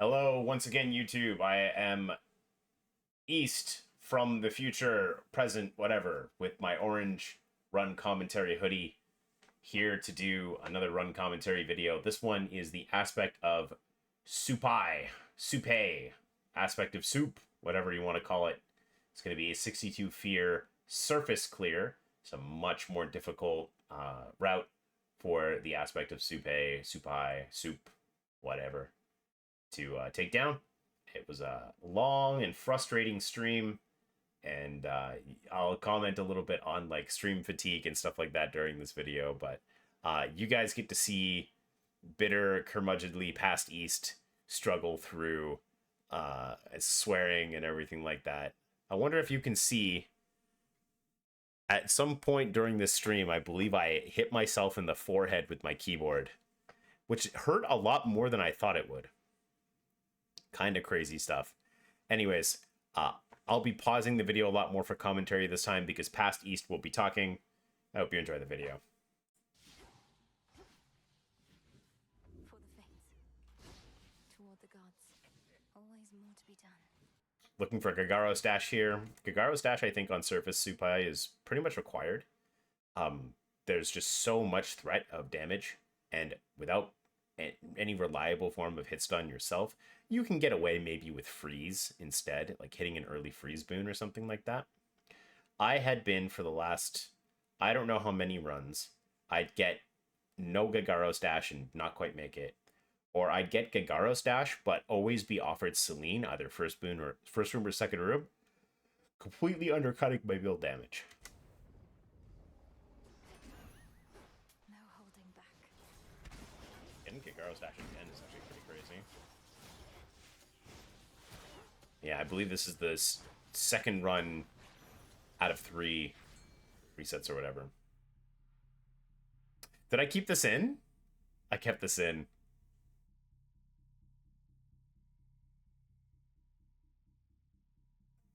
Hello, once again, YouTube. I am East from the future, present, whatever, with my orange run commentary hoodie here to do another run commentary video. This one is the Aspect of Supay, Aspect of Soup, whatever you want to call it. It's going to be a 62 fear surface clear. It's a much more difficult route for the Aspect of Supay, Soup, whatever, to take down. It was a long and frustrating stream, and I'll comment a little bit on like stream fatigue and stuff like that during this video, but you guys get to see bitter, curmudgeonly past East struggle through swearing and everything like that. I wonder if you can see at some point during this stream, I believe I hit myself in the forehead with my keyboard, which hurt a lot more than I thought it would. Kind of crazy stuff. Anyways, I'll be pausing the video a lot more for commentary this time because past East will be talking. I hope you enjoy the video. For the fates, toward the gods, always more to be done. Looking for Gagaro's Dash here. Gagaro's Dash, I think, on Surface Supay is pretty much required. There's just so much threat of damage, and without any reliable form of hit stun yourself, you can get away maybe with freeze instead, like hitting an early freeze boon or something like that. I had been for the last, I don't know how many runs, I'd get no Gagaro's Dash and not quite make it. Or I'd get Gagaro's Dash, but always be offered Celine, either first boon or first room or second room, completely undercutting my build damage. No holding back. Getting Gagaro's Dash again is actually pretty crazy. Yeah, I believe this is the second run out of 3 resets or whatever. Did I keep this in? I kept this in.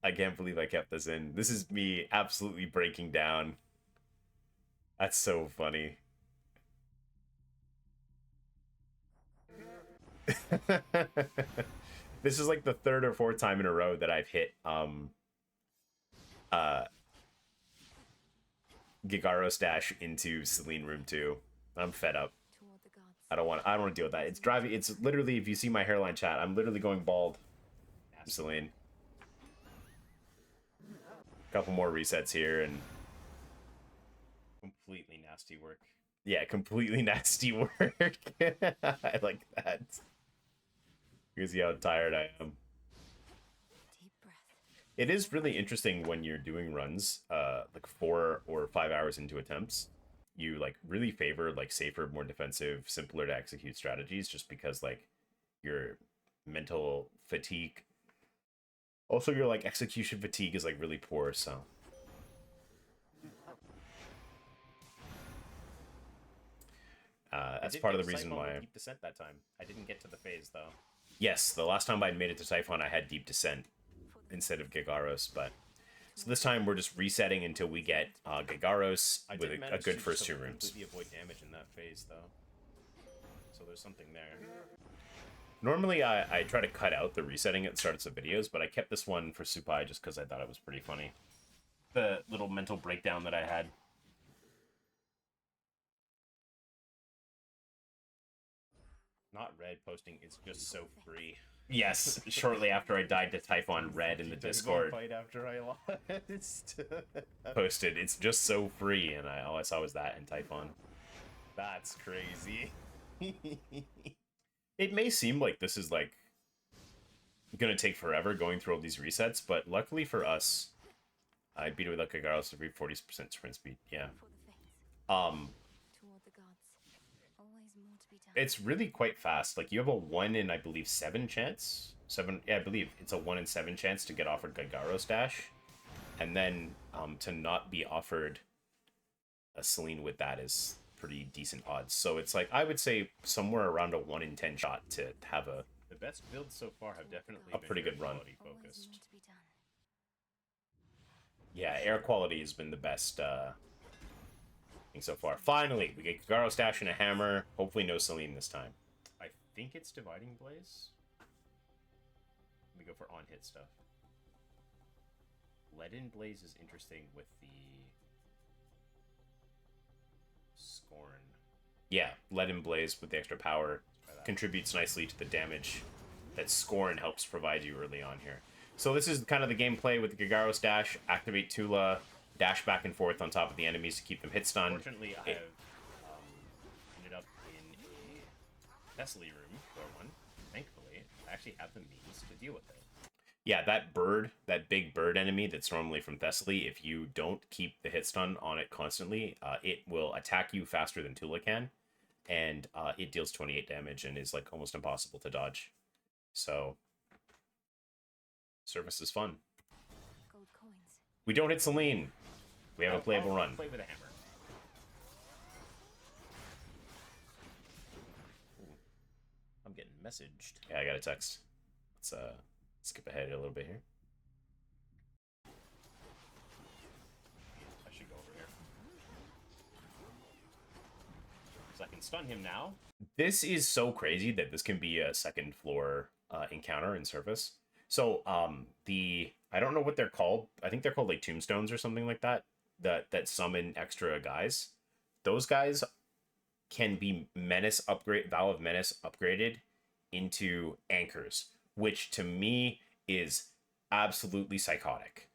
I can't believe I kept this in. This is me absolutely breaking down. That's so funny. This is like the 3rd or 4th time in a row that I've hit Gagaro's Dash into Celine Room 2. I'm fed up. I don't want to deal with that. It's driving. It's literally, if you see my hairline chat, I'm literally going bald. Celine. A couple more resets here and completely nasty work. Yeah, completely nasty work. I like that. You can see how tired I am. Deep breath. It is really interesting when you're doing runs, like 4 or 5 hours into attempts. You like really favor like safer, more defensive, simpler to execute strategies, just because like your mental fatigue, also your like execution fatigue is like really poor. So that's part of the reason why. Deep descent that time. I didn't get to the phase though. Yes, the last time I made it to Typhon, I had deep descent instead of Gagaros, but so this time we're just resetting until we get Gagaros with a good first 2 rooms. Completely avoid damage in that phase though, so there's something there. Normally I try to cut out the resetting at the start of the videos, but I kept this one for Supay just because I thought it was pretty funny. The little mental breakdown that I had. Not Red posting, it's just so free. Yes, shortly after I died to Typhon, Red in the Discord fight after I lost. posted, it's just so free, and all I saw was that and Typhon. That's crazy. It may seem like this is like gonna take forever going through all these resets, but luckily for us, I beat it with a Gagaros to 40% sprint speed. Yeah. Toward the gods, always more to be done. It's really quite fast. Like you have a 1 in, I believe, 7 chance. 7, yeah, I believe it's a 1 in 7 chance to get offered Gagaro's Dash, and then to not be offered a Celine with that is pretty decent odds. So it's like I would say somewhere around a 1 in 10 shot to have a. The best builds so far have definitely been pretty good run focused. Yeah, air quality has been the best thing so far. Finally, we get Gagaro's Dash and a hammer. Hopefully no Celine this time. I think it's Dividing Blaze. Let me go for on-hit stuff. Leaden Blaze is interesting with the Scorn. Yeah, Leaden Blaze with the extra power contributes nicely to the damage that Scorn helps provide you early on here. So this is kind of the gameplay with the Gagaros dash. Activate Toula, dash back and forth on top of the enemies to keep them hit stunned. Fortunately, I have ended up in a Thessaly room for one. Thankfully, I actually have the means to deal with it. Yeah, that bird, that big bird enemy that's normally from Thessaly, if you don't keep the hit stun on it constantly, it will attack you faster than Toula can, and it deals 28 damage and is like almost impossible to dodge. So, Surface is fun. Gold coins. We don't hit Celine. We have a playable run. Play with a hammer. Ooh. I'm getting messaged. Yeah, I got a text. Let's skip ahead a little bit here. I should go over here. So I can stun him now. This is so crazy that this can be a second floor encounter in Surface. So I don't know what they're called. I think they're called like tombstones or something like that. That summon extra guys. Those guys can be Vow of Menace upgraded into anchors, which to me is absolutely psychotic.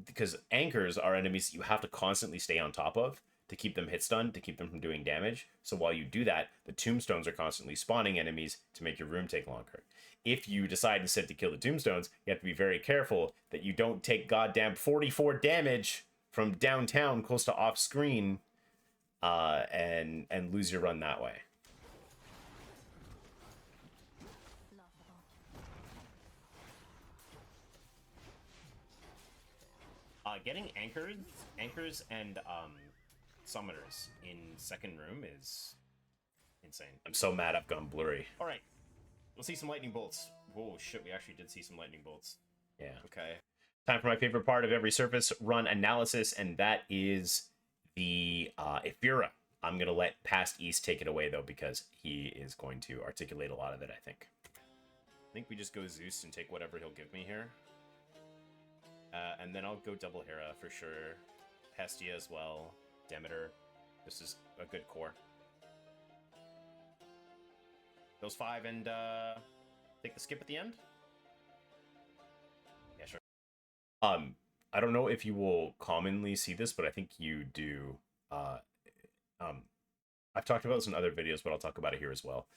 Because anchors are enemies that you have to constantly stay on top of to keep them hit stunned, to keep them from doing damage. So while you do that, the tombstones are constantly spawning enemies to make your room take longer. If you decide instead to kill the tombstones, you have to be very careful that you don't take goddamn 44 damage from downtown close to off screen and lose your run that way. Getting anchors and summoners in second room is insane. I'm so mad I've gone blurry. All right, we'll see some lightning bolts. Whoa, shit, we actually did see some lightning bolts. Yeah. Okay. Time for my favorite part of every Surface run analysis, and that is the Ephira. I'm going to let Past East take it away, though, because he is going to articulate a lot of it, I think. I think we just go Zeus and take whatever he'll give me here. And then I'll go double Hera for sure. Hestia as well. Demeter. This is a good core. Those 5 and take the skip at the end? Yeah, sure. I don't know if you will commonly see this, but I think you do. I've talked about this in other videos, but I'll talk about it here as well.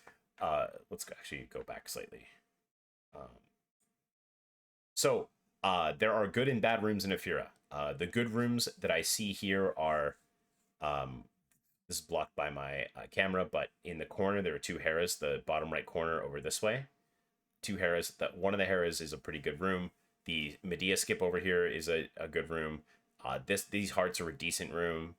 Let's actually go back slightly. There are good and bad rooms in Ephira. The good rooms that I see here are, this is blocked by my camera, but in the corner there are 2 Heras, the bottom right corner over this way. 2 Heras, one of the Heras is a pretty good room. The Medea skip over here is a good room. These hearts are a decent room.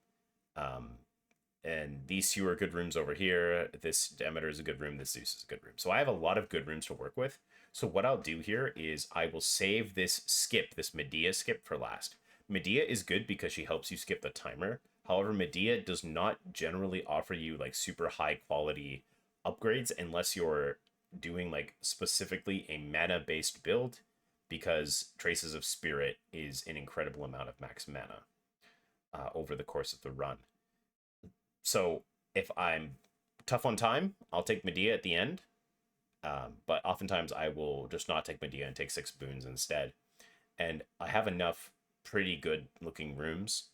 And these 2 are good rooms over here. This Demeter is a good room. This Zeus is a good room. So I have a lot of good rooms to work with. So what I'll do here is I will save this skip, this Medea skip, for last. Medea is good because she helps you skip the timer. However, Medea does not generally offer you like super high quality upgrades unless you're doing like specifically a mana based build, because Traces of Spirit is an incredible amount of max mana over the course of the run. So if I'm tough on time, I'll take Medea at the end. But oftentimes I will just not take Medea and take 6 boons instead. And I have enough pretty good looking rooms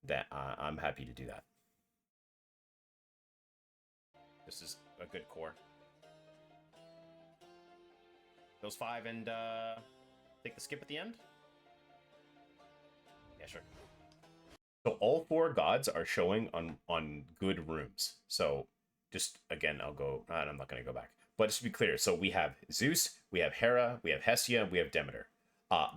that I'm happy to do that. This is a good core. Those 5 and take the skip at the end? Yeah, sure. So all 4 gods are showing on good rooms. So just, again, I'm not going to go back. But just to be clear, so we have Zeus, we have Hera, we have Hestia, we have Demeter.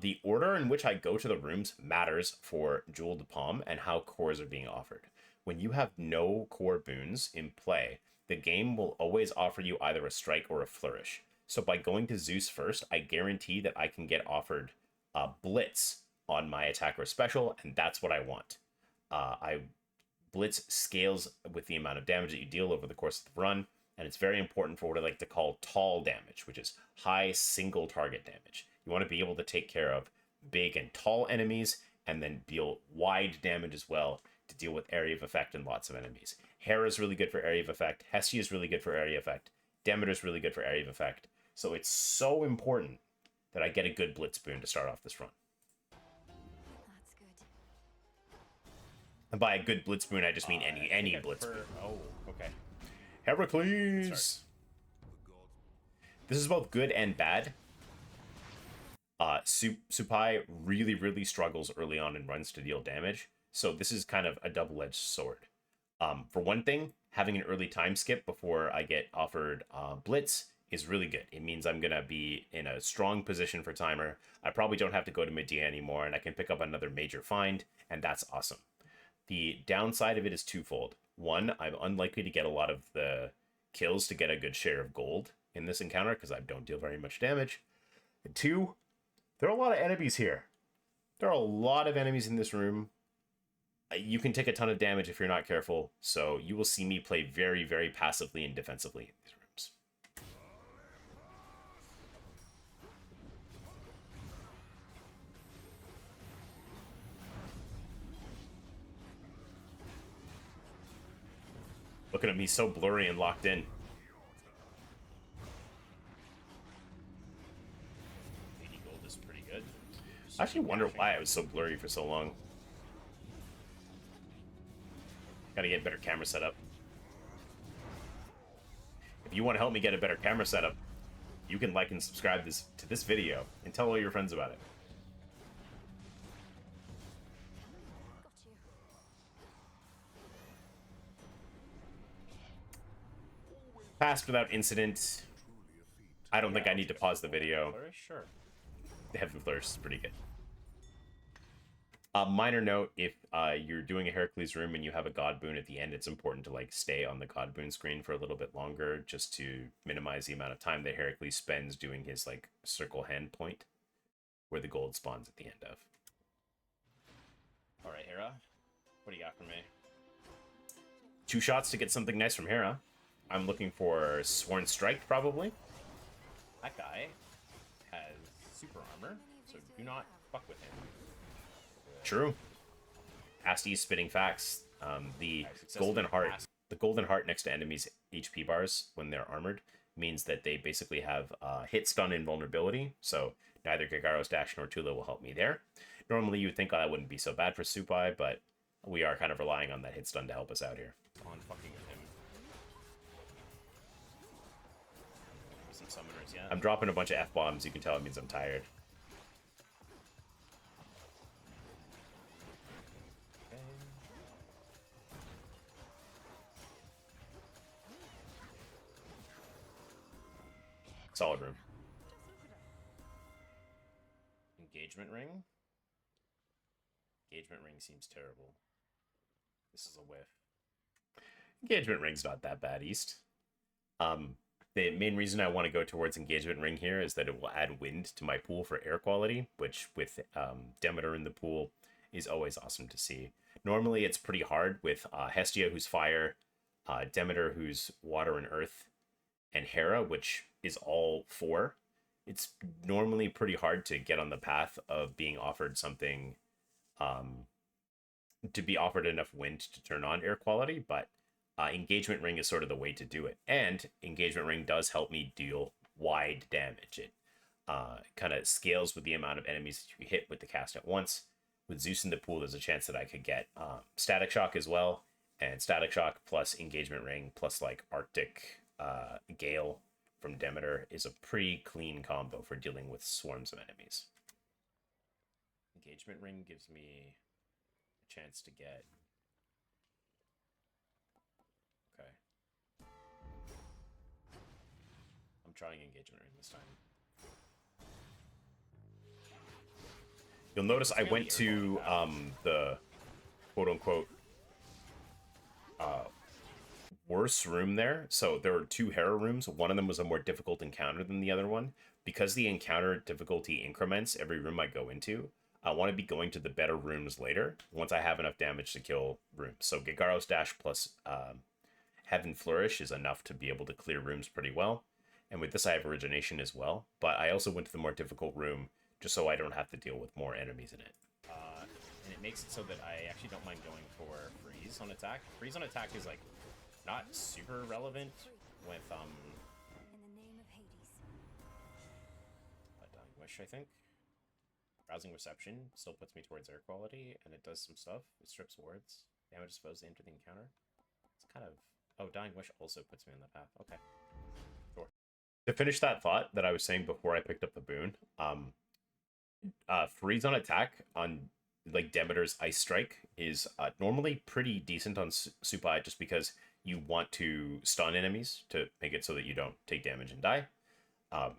The order in which I go to the rooms matters for Jewel de Paume and how cores are being offered. When you have no core boons in play, the game will always offer you either a strike or a flourish. So by going to Zeus first, I guarantee that I can get offered Blitz on my attack or special, and that's what I want. Blitz scales with the amount of damage that you deal over the course of the run, and it's very important for what I like to call tall damage, which is high single target damage. You want to be able to take care of big and tall enemies, and then deal wide damage as well to deal with area of effect and lots of enemies. Hera is really good for area of effect. Hestia is really good for area of effect. Demeter is really good for area of effect. So it's so important that I get a good Blitz boon to start off this run. That's good. And by a good Blitz boon, I just mean any Blitz boon. Oh, okay. Heracles! This is both good and bad. Supay really struggles early on in runs to deal damage, so this is kind of a double-edged sword. For one thing, having an early time skip before I get offered Blitz is really good. It means I'm going to be in a strong position for timer. I probably don't have to go to Medea anymore, and I can pick up another major find, and that's awesome. The downside of it is twofold. One, I'm unlikely to get a lot of the kills to get a good share of gold in this encounter because I don't deal very much damage. And two, there are a lot of enemies here. There are a lot of enemies in this room. You can take a ton of damage if you're not careful, so you will see me play very passively and defensively in these rooms. Looking at me so blurry and locked in. I actually wonder why I was so blurry for so long. Gotta get a better camera setup. If you want to help me get a better camera setup, you can like and subscribe to this video and tell all your friends about it. Got you. Passed without incident. I don't think I need to pause the video. Sure. The Heaven Flourish is pretty good. Minor note, if you're doing a Heracles room and you have a God boon at the end, it's important to like stay on the God boon screen for a little bit longer just to minimize the amount of time that Heracles spends doing his like circle hand point where the gold spawns at the end of. Alright, Hera. What do you got for me? 2 shots to get something nice from Hera. I'm looking for Sworn Strike, probably. That guy has super armor, so do not fuck with him. True. Asti spitting facts. The golden heart next to enemies' HP bars when they're armored means that they basically have hit, stun, and vulnerability. So neither Gagaro's Dash nor Toula will help me there. Normally you would think that wouldn't be so bad for Supay, but we are kind of relying on that hit stun to help us out here. On fucking with him. Some summoners, yeah. I'm dropping a bunch of F-bombs. You can tell it means I'm tired. Solid room. Engagement ring? Engagement ring seems terrible. This is a whiff. Engagement ring's not that bad, East. The main reason I want to go towards engagement ring here is that it will add wind to my pool for air quality, which with Demeter in the pool is always awesome to see. Normally it's pretty hard with Hestia, who's fire, Demeter, who's water and earth, and Hera, which is all 4. It's normally pretty hard to get on the path of being offered something, to be offered enough wind to turn on air quality, but engagement ring is sort of the way to do it. And engagement ring does help me deal wide damage. It kind of scales with the amount of enemies that you hit with the cast at once. With Zeus in the pool, there's a chance that I could get static shock as well, and static shock plus engagement ring plus like Arctic Gale from Demeter is a pretty clean combo for dealing with swarms of enemies. Engagement ring gives me a chance to get... Okay. I'm trying engagement ring this time. You'll notice I went to the quote-unquote worse room there. So there were 2 Hera rooms. One of them was a more difficult encounter than the other one. Because the encounter difficulty increments every room I go into, I want to be going to the better rooms later once I have enough damage to kill rooms. So Gagaro's Dash plus Heaven Flourish is enough to be able to clear rooms pretty well. And with this, I have origination as well. But I also went to the more difficult room just so I don't have to deal with more enemies in it. And it makes it so that I actually don't mind going for freeze on attack. Freeze on attack is like not super relevant with In the name of Hades. Dying Wish, I think. Rousing Reception still puts me towards air quality, and it does some stuff. It strips wards. Damage disposed into the encounter. It's kind of... Oh, Dying Wish also puts me on the path. Okay. Sure. To finish that thought that I was saying before I picked up the boon, freeze on attack on like Demeter's Ice Strike is normally pretty decent on Supay just because you want to stun enemies to make it so that you don't take damage and die.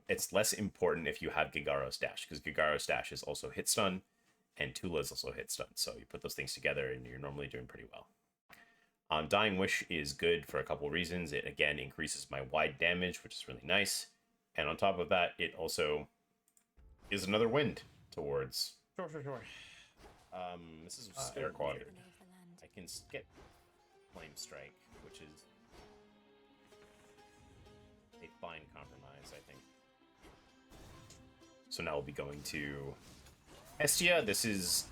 It's less important if you have Gigaro's Dash, because Gigaro's Dash is also hit stun, and Toula is also hit stun, so you put those things together and you're normally doing pretty well. Dying Wish is good for a couple reasons. It, again, increases my wide damage, which is really nice. And on top of that, it also is another wind towards... Sure. This is air quality. I can get Flame Strike, which is a fine compromise, I think. So now we'll be going to Estia. This is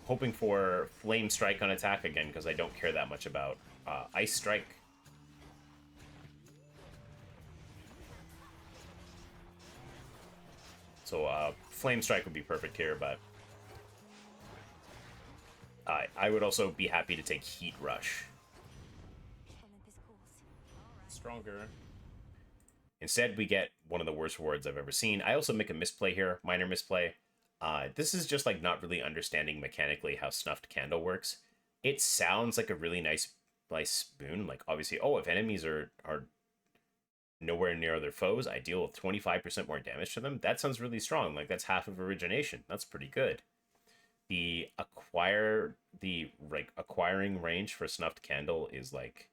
hoping for Flame Strike on attack again, because I don't care that much about Ice Strike. So Flame Strike would be perfect here, but I would also be happy to take Heat Rush. Stronger. Instead, we get one of the worst rewards I've ever seen. I also make a misplay here, minor misplay. This is just like not really understanding mechanically how Snuffed Candle works. It sounds like a really nice boon. Like obviously, oh, if enemies are nowhere near their foes, I deal with 25% more damage to them. That sounds really strong. Like that's half of origination. That's pretty good. The acquiring range for Snuffed Candle is like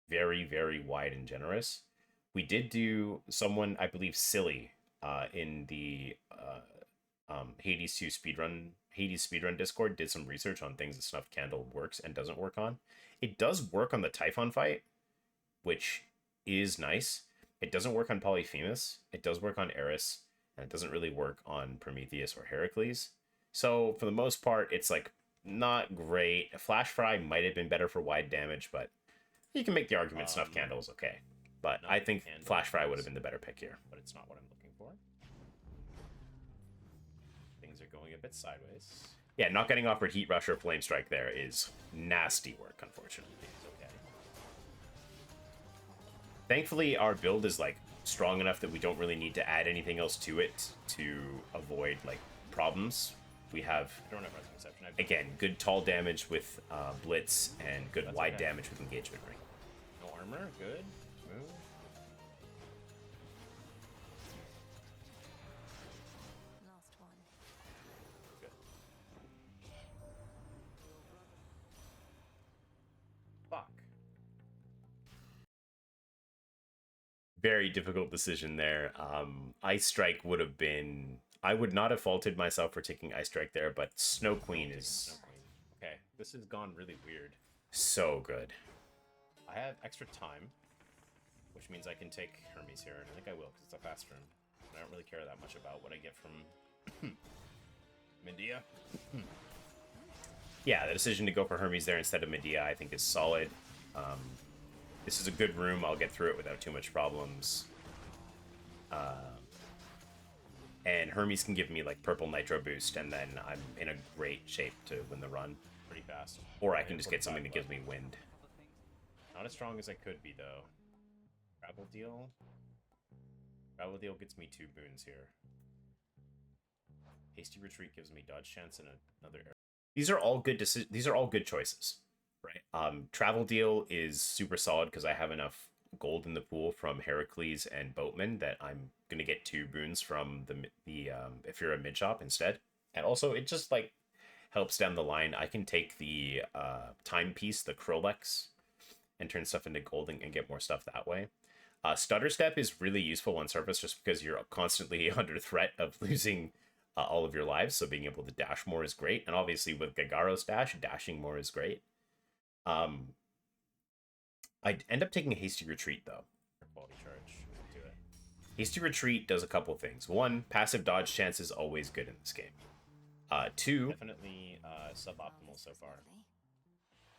very, very wide and generous. We did do someone, I believe, Silly, in the Hades speedrun Discord did some research on things that Snuffed Candle works and doesn't work on. It does work on the Typhon fight, which is nice. It doesn't work on Polyphemus. It does work on Eris, and it doesn't really work on Prometheus or Heracles. So for the most part, it's like not great. Flash Fry might have been better for wide damage, but you can make the argument Snuffed Candle is okay. But I think Flash Fry would have been the better pick here. But it's not what I'm looking for. Things are going a bit sideways. Yeah, not getting offered Heat Rush or Flame Strike there is nasty work, unfortunately. It's okay. Thankfully, our build is like strong enough that we don't really need to add anything else to it to avoid like problems. We have, again, good tall damage with Blitz and good wide damage with Engagement Ring. No armor, good. Move. Last one. Good. Fuck. Very difficult decision there. Ice Strike would have been... I would not have faulted myself for taking Ice Strike there, but Snow Queen is... Okay, this has gone really weird. So good. I have extra time, which means I can take Hermes here, and I think I will, because it's a fast room. I don't really care that much about what I get from Medea. Yeah, the decision to go for Hermes there instead of Medea I think is solid. This is a good room. I'll get through it without too much problems. And Hermes can give me like purple nitro boost, and then I'm in a great shape to win the run pretty fast. Or I can just get something that gives me wind. Not as strong as I could be though. Travel deal. Travel deal gets me 2 boons here. Hasty retreat gives me dodge chance and another arrow. These are all good these are all good choices, right? Travel deal is super solid because I have enough gold in the pool from Heracles and Boatman that I'm gonna get 2 boons from the if you're a mid shop instead. And also it just like helps down the line. I can take the timepiece, the Krollex, and turn stuff into gold and get more stuff that way. Stutter Step is really useful on surface just because you're constantly under threat of losing all of your lives, so being able to dash more is great. And obviously with Gagaro's dash, dashing more is great. I'd end up taking a Hasty Retreat though. Quality charge. Do it. Hasty Retreat does a couple things. One, passive dodge chance is always good in this game. Two, Definitely suboptimal so far.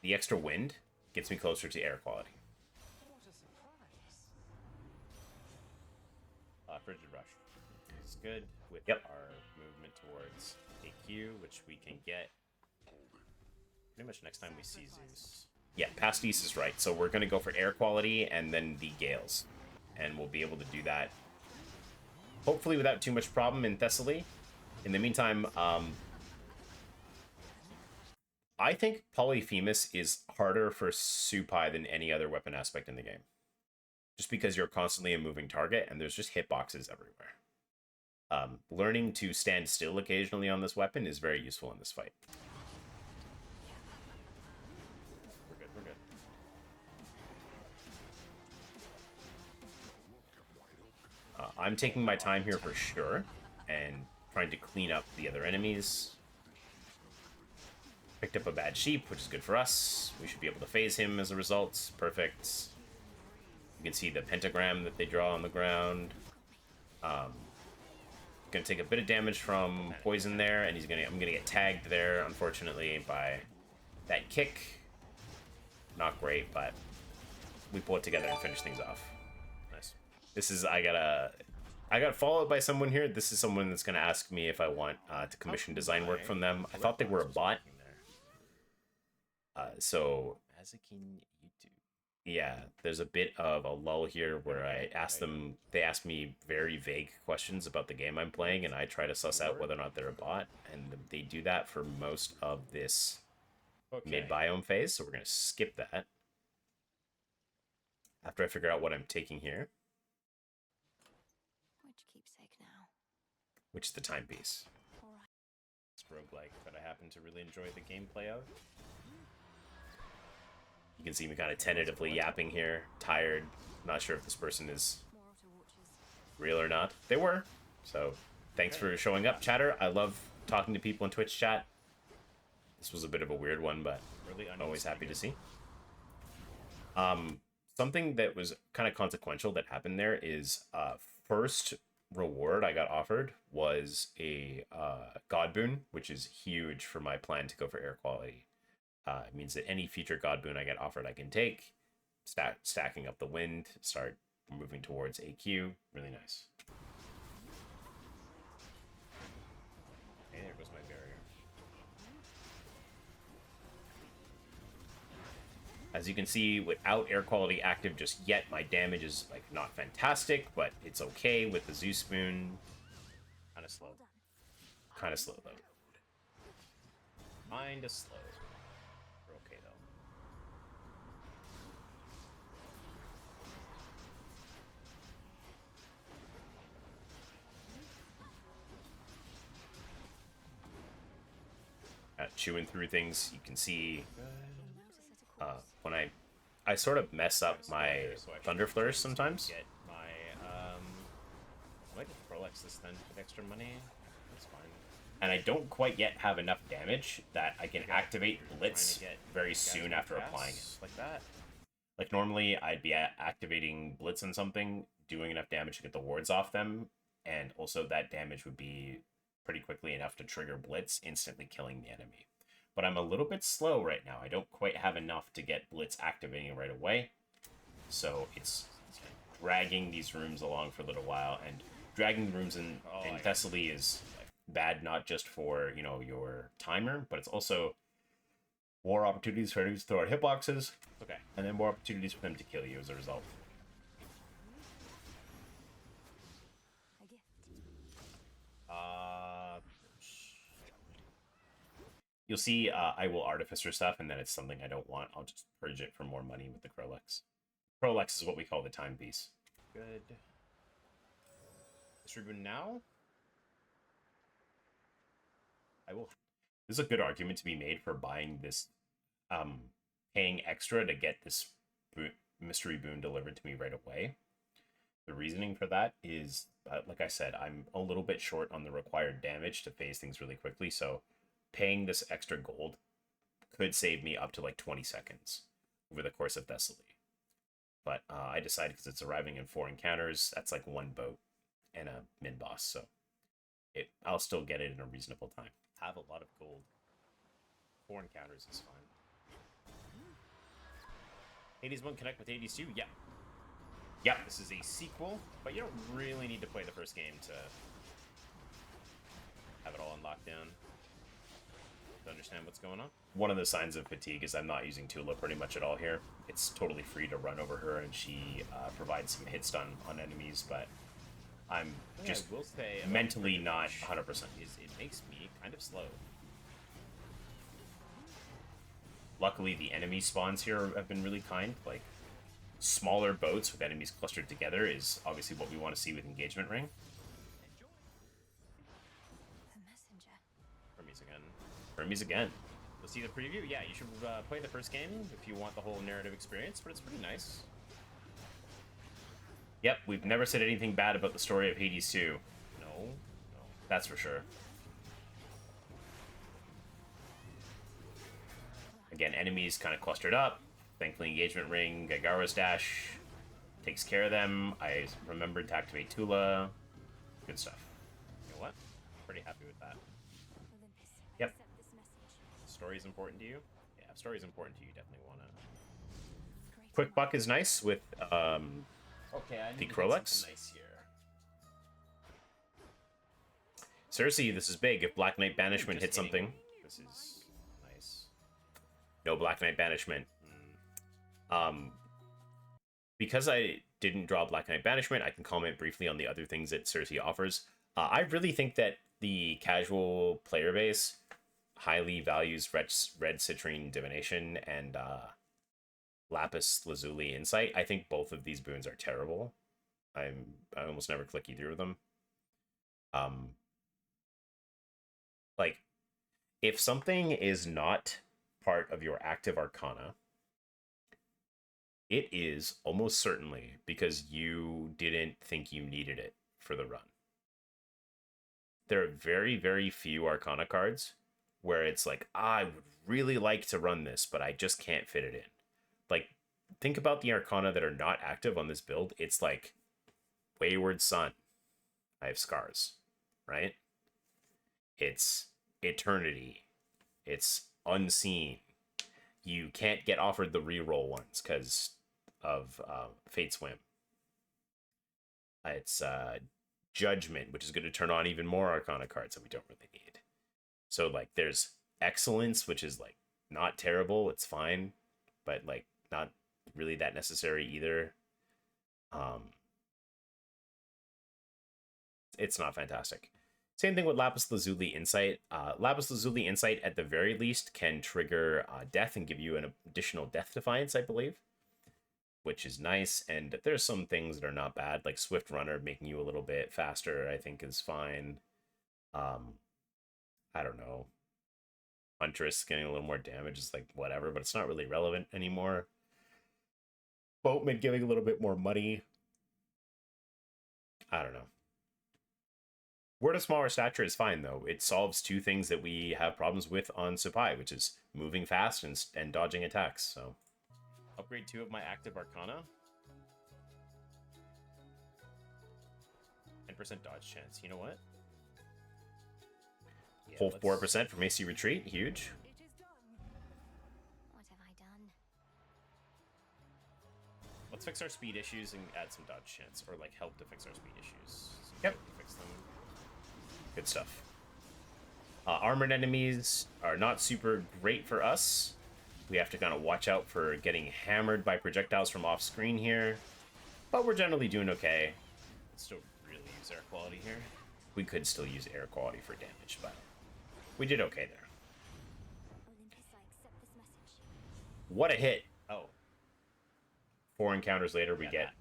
the extra wind gets me closer to air quality. Frigid Rush is good with Yep. our movement towards AQ, which we can get pretty much next time we see Zeus. Yeah, Pastis is right. So we're going to go for air quality and then the gales. And we'll be able to do that hopefully without too much problem in Thessaly. In the meantime, I think Polyphemus is harder for Supay than any other weapon aspect in the game. Just because you're constantly a moving target and there's just hitboxes everywhere. Learning to stand still occasionally on this weapon is very useful in this fight. We're good, we're good. I'm taking my time here for sure and trying to clean up the other enemies. Picked up a bad sheep, which is good for us. We should be able to phase him as a result. Perfect. You can see the pentagram that they draw on the ground. Gonna take a bit of damage from poison there, and I'm gonna get tagged there, unfortunately, by that kick. Not great, but we pull it together and finish things off. Nice. This is I got followed by someone here. This is someone that's gonna ask me if I want to commission design work from them. I thought they were a bot. So Mazakin YouTube. yeah, there's a bit of a lull here where I ask them, they ask me very vague questions about the game I'm playing, and I try to suss out whether or not they're a bot, and they do that for most of this mid-biome phase, so we're going to skip that. After I figure out what I'm taking here. Which keepsake now? Which is the timepiece. Alright. It's roguelike that I happen to really enjoy the gameplay of. You can see me kind of tentatively yapping here, tired, not sure if this person is More auto watches. real or not. They were, so thanks for showing up, chatter. I love talking to people in Twitch chat. This was a bit of a weird one, but Really always happy to see. Something that was kind of consequential that happened there is first reward I got offered was a god boon, which is huge for my plan to go for air quality. It means that any future god boon I get offered I can take, stacking up the wind, start moving towards AQ. Really nice. Hey, there goes my barrier. As you can see, without air quality active just yet, my damage is like not fantastic, but it's okay with the Zeus boon. Kind of slow. Kind of slow though. Kinda slow. We're okay though. Chewing through things, you can see Now to set a course. when I sort of mess up my Thunder Flourish sometimes. Get my I might Rolex this then with extra money. That's fine. And I don't quite yet have enough damage that I can activate Blitz Trying to get very guys soon with after gas applying it. like that. Like normally I'd be activating Blitz on something, doing enough damage to get the wards off them, and also that damage would be pretty quickly enough to trigger Blitz, instantly killing the enemy. But I'm a little bit slow right now. I don't quite have enough to get Blitz activating right away. So it's dragging these rooms along for a little while, and dragging rooms in Thessaly is bad not just for, you know, your timer, but it's also more opportunities for enemies to throw out hitboxes. Okay. And then more opportunities for them to kill you as a result. A gift. You'll see I will Artificer stuff, and then it's something I don't want. I'll just purge it for more money with the Crolex. Crolex is what we call the timepiece. Good. This reboot now? I will. There's a good argument to be made for buying this, paying extra to get this mystery boon delivered to me right away. The reasoning for that is, like I said, I'm a little bit short on the required damage to phase things really quickly, so paying this extra gold could save me up to like 20 seconds over the course of Thessaly. But I decided because it's arriving in 4 encounters, that's like 1 boat. and a mid boss, so I'll still get it in a reasonable time. Have a lot of gold. 4 encounters is fine. Hades 1 connect with Hades 2? Yeah. Yep. This is a sequel, but you don't really need to play the first game to have it all on lockdown to understand what's going on. One of the signs of fatigue is I'm not using Toula pretty much at all here. It's totally free to run over her, and she provides some hit stun on enemies, but I'm just I will say about mentally Freaking not Rush 100%. is it makes me kind of slow. Luckily, the enemy spawns here have been really kind. Like, smaller boats with enemies clustered together is obviously what we want to see with Engagement Ring. The messenger. Hermes again. Hermes again. Let's see the preview. Yeah, you should play the first game if you want the whole narrative experience, but it's pretty nice. Yep, we've never said anything bad about the story of Hades 2. No. That's for sure. Again, enemies kind of clustered up. Thankfully, Engagement Ring, Gaigaro's Dash takes care of them. I remembered to activate Toula. Good stuff. You know what? Pretty happy with that. Olympus, Yep. accept this message. Story is important to you? Yeah, if story is important to you, definitely want to. Great Quick Buck is nice with Okay, I The Krolex? nice here. Cersei. This is big. If Black Knight Banishment hits Just hitting. something, This is nice. no Black Knight Banishment. Because I didn't draw Black Knight Banishment, I can comment briefly on the other things that Cersei offers. I really think that the casual player base highly values Red Citrine Divination and Lapis Lazuli Insight. I think both of these boons are terrible. I almost never click either of them. Like, if something is not part of your active arcana, it is almost certainly because you didn't think you needed it for the run. There are very, very few arcana cards where it's like, I would really like to run this, but I just can't fit it in. Like, think about the arcana that are not active on this build. It's like Wayward Sun. I have Scars, right? It's Eternity. It's Unseen. You can't get offered the reroll ones because of Fate Swim. It's Judgment, which is going to turn on even more Arcana cards that we don't really need. So, like, there's Excellence, which is, like, not terrible. It's fine, but, like, not really that necessary either. It's not fantastic. Same thing with Lapis Lazuli Insight. Lapis Lazuli Insight, at the very least, can trigger death and give you an additional death defiance, I believe, which is nice. And there's some things that are not bad, like Swift Runner making you a little bit faster, I think is fine. I don't know. Huntress getting a little more damage is like whatever, but it's not really relevant anymore. Boatman giving a little bit more money. I don't know. Word of Smaller Stature is fine, though. It solves two things that we have problems with on Supay, which is moving fast and dodging attacks, so. Upgrade 2 of my active arcana. 10% dodge chance. You know what? Yeah, Pull 4% from AC Retreat, huge. It is done. What have I done? Let's fix our speed issues and add some dodge chance, or like help to fix our speed issues. Yep. To fix them. Good stuff. Armored enemies are not super great for us. We have to kind of watch out for getting hammered by projectiles from off screen here. But we're generally doing okay. Still really use air quality here. We could still use air quality for damage, but we did okay there. Olympus, I accept this message. What a hit. Oh, 4 encounters later, we Yeah, get that.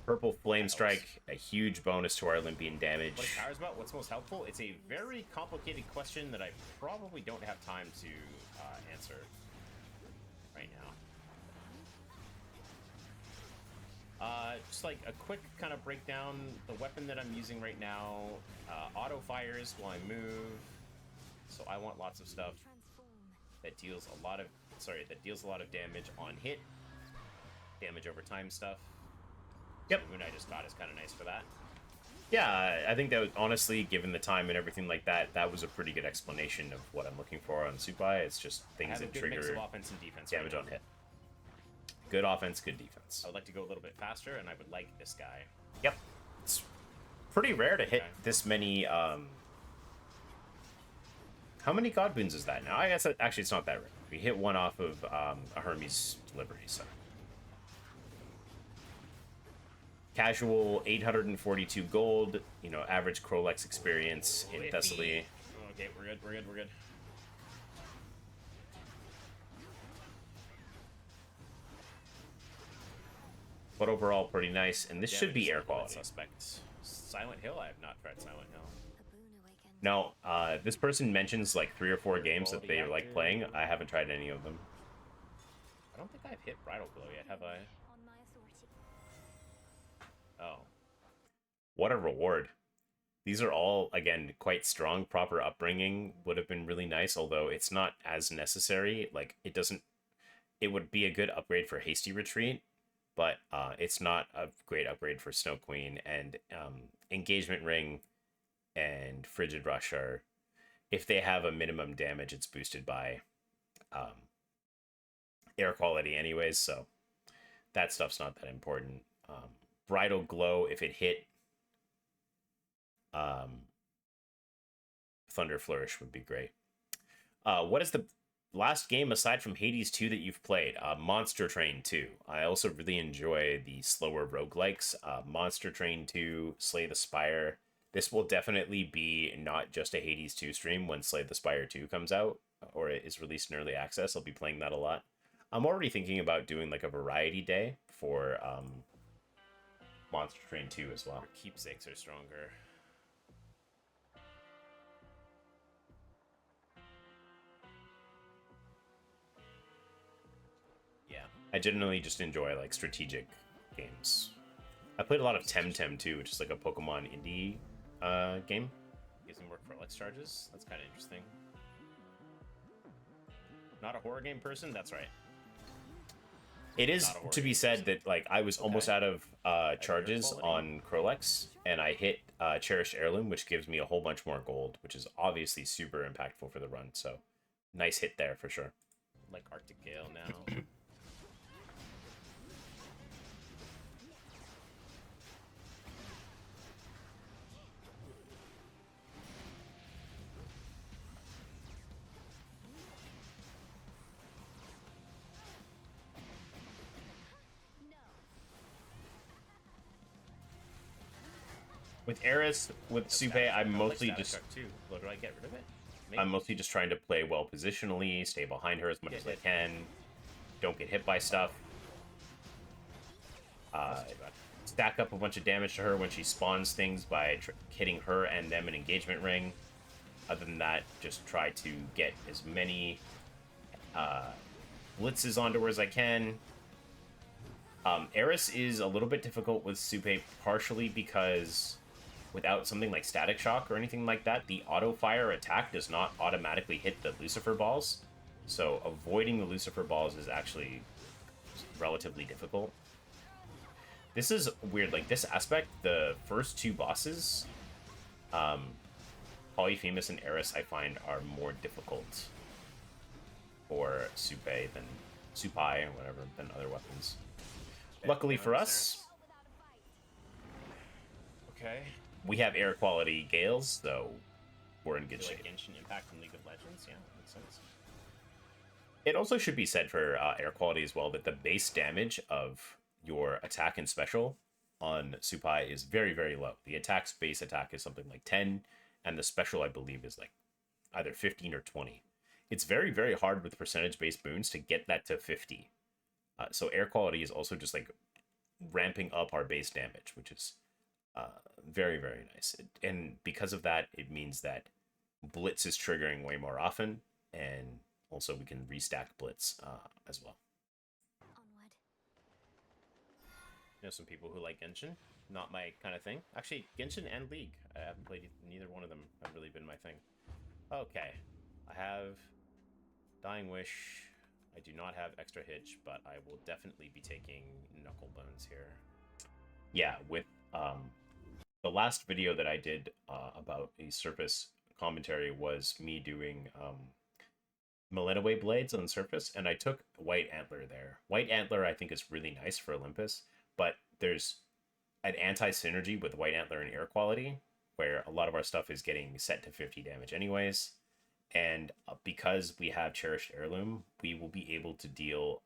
Purple Flame helps. Strike, a huge bonus to our Olympian damage. what it cares about? What's most helpful? It's a very complicated question that I probably don't have time to answer right now. Just like a quick kind of breakdown. The weapon that I'm using right now auto fires while I move, so I want lots of stuff Transform. that deals a lot of damage on hit, damage over time stuff. Yep. The moon I just got is kind of nice for that. Yeah, I think that was, honestly, given the time and everything like that, that was a pretty good explanation of what I'm looking for on Supay. It's just I things have a that good mix of trigger offense and defense. damage right on now. hit. Good offense, good defense. I would like to go a little bit faster, and I would like this guy. Yep. It's pretty rare to hit Okay. this many. How many God Boons is that now? I guess actually it's not that rare. We hit one off of a Hermes delivery, so. Casual 842 gold, you know, average Crolex experience in Thessaly. Okay, we're good, we're good, we're good. But overall, pretty nice. And this should be air quality. Suspect. Silent Hill? I have not tried Silent Hill. A boon awakened. No, this person mentions like 3 or 4 games that they Quality like active. playing. I haven't tried any of them. I don't think I've hit Bridal Glow yet, have I? On my authority. Oh. What a reward. These are all, again, quite strong. Proper upbringing would have been really nice, although it's not as necessary. Like, it doesn't... It would be a good upgrade for Hasty Retreat, but it's not a great upgrade for Snow Queen. And Engagement Ring and Frigid Rush are... If they have a minimum damage, it's boosted by air quality anyways, so that stuff's not that important. Bridal Glow, if it hit Thunder Flourish would be great. What is the last game aside from Hades 2 that you've played? Monster Train 2. I also really enjoy the slower roguelikes. Monster Train 2, Slay the Spire. This will definitely be not just a Hades 2 stream when Slay the Spire 2 comes out or it is released in early access. I'll be playing that a lot. I'm already thinking about doing like a variety day for Monster Train 2 as well. Our keepsakes are stronger. Yeah. I generally just enjoy like strategic games. I played a lot of Temtem too, which is like a Pokemon indie game. Using work for Lex charges. That's kind of interesting. Not a horror game person? That's right. It is Not a horror to be game said that like I was almost out of charges quality. on Crolex, and I hit Cherished Heirloom, which gives me a whole bunch more gold, which is obviously super impactful for the run. So nice hit there for sure. Like Arctic Gale now. With Eris, with Supay, I'm mostly Static just Shock too. Well, do I get rid of it? I'm mostly just trying to play well positionally, stay behind her as much as I can, don't get hit by stuff. That's too bad. Stack up a bunch of damage to her when she spawns things by hitting her and them an engagement ring. Other than that, just try to get as many blitzes onto her as I can. Eris is a little bit difficult with Supay, partially because without something like Static Shock or anything like that, the auto fire attack does not automatically hit the Lucifer balls. So avoiding the Lucifer balls is actually relatively difficult. This is weird. Like this aspect, the first 2 bosses, Polyphemus and Eris, I find are more difficult for Supay or whatever than other weapons. Luckily for us, Okay. we have air quality Gales, so we're in good Feel shape. like Genshin Impact from League of Legends? Yeah, makes sense. It also should be said for air quality as well that the base damage of your attack and special on Supay is very, very low. The attack's base attack is something like 10, and the special, I believe, is like either 15 or 20. It's very, very hard with percentage-based boons to get that to 50. So air quality is also just like ramping up our base damage, which is very, very nice. And because of that, it means that Blitz is triggering way more often, and also we can restack Blitz as well. Onward. You know some people who like Genshin? Not my kind of thing. Actually, Genshin and League. I haven't played neither one of them. Have really been my thing. Okay. I have Dying Wish. I do not have extra hitch, but I will definitely be taking Knuckle Bones here. Yeah, with the last video that I did about a surface commentary was me doing Millennium blades on surface, and I took White Antler there. White Antler I think is really nice for Olympus, but there's an anti-synergy with White Antler and air quality, where a lot of our stuff is getting set to 50 damage anyways. And because we have Cherished Heirloom, we will be able to deal